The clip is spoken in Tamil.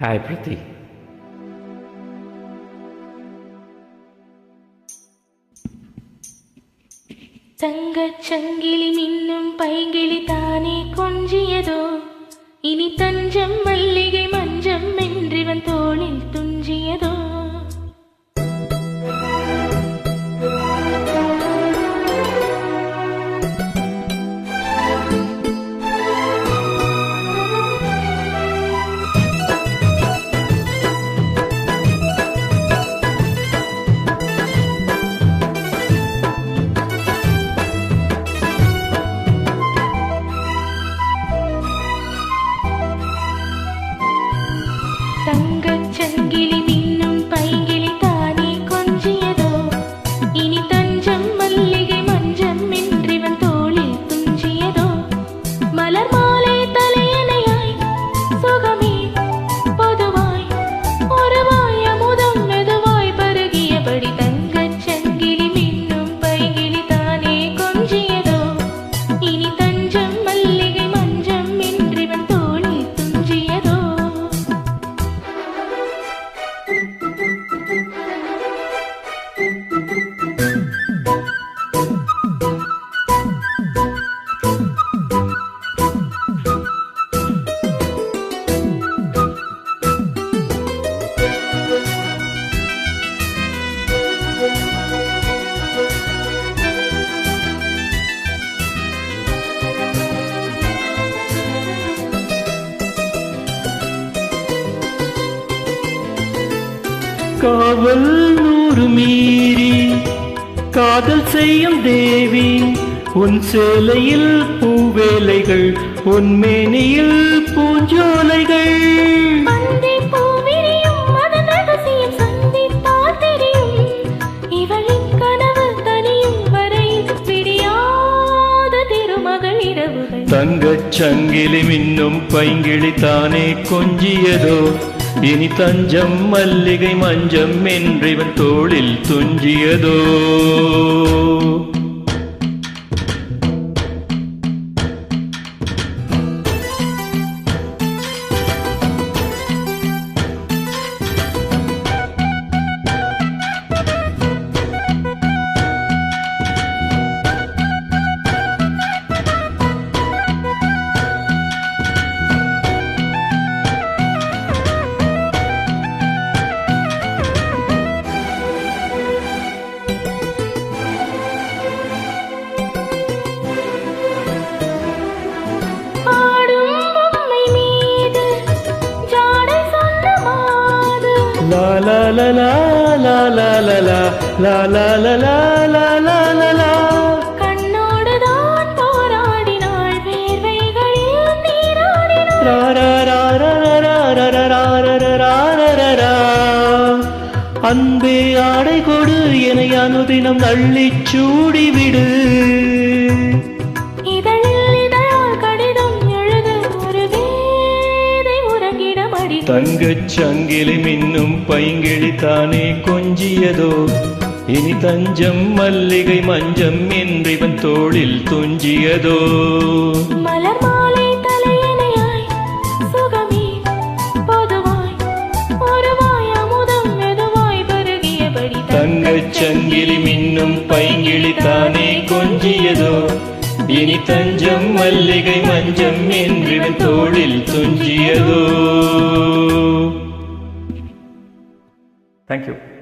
ஹாய் பிரீத்தி. தங்கச் சங்கிலி மின்னும் பைங்கிளி தானே கொஞ்சியதோ, இனி தஞ்சம் மல்லிகை மஞ்சம் என்றிவன் தோளில் துஞ்சியதோ. தங்கச் சங்கிலி மின்னும் பைங்கிளி தானே கொஞ்சியதோ, இனி தஞ்சம் மல்லிகை மஞ்சம் என்றிவன் தோளில் துஞ்சியதோ. மலர் மாலை தலையணையாய் சுகமே பொதுவாய் ஒருவாய் அமுதம் மெதுவாய் பருகியபடி தங்கச் சங்கிலி மின்னும் பைங்கிளி தானே கொஞ்சியதோ, இனி தஞ்சம் மல்லிகை மஞ்சம் என்றிவன் தோளில் துஞ்சியதோ. காவல் 100 மீறி காதல் செய்யும் தேவி, உன் சேலையில் பூவேலைகள், உன் மேனியில் பூஞ்சோலைகள். தங்கச் சங்கிலி மின்னும் பைங்கிளி தானே கொஞ்சியதோ, இனி தஞ்சம் மல்லிகை மஞ்சம் என்றிவன் தோளில் துஞ்சியதோ. La la la la la la la la la la la la la la la. கண்ணோடுதான் போராடினாள் வேர்வைகளில் நீராடினாள். ரா ரா ரா ரா ரா ரா ரா ரா ரா ரா ரா. அன்பே ஆடை கொடு என அனுதினம் அள்ளிச் சூடிவிடு. தங்கச் சங்கிலி மின்னும் பைங்கிளி தானே கொஞ்சியதோ, இனி தஞ்சம் மல்லிகை மஞ்சம் என்றிவன் தோளில் துஞ்சியதோ. மலர் மாலை தலையணையாய் சுகமே பொதுவாய் ஒருவாய் அமுதம் மெதுவாய் பருகியபடி தங்கச் சங்கிலி மின்னும் பைங்கிளி தானே கொஞ்சியதோ, இனி தஞ்சம் மல்லிகை மஞ்சம் என்றிவன் தோளில் துஞ்சியதோ. Thank you.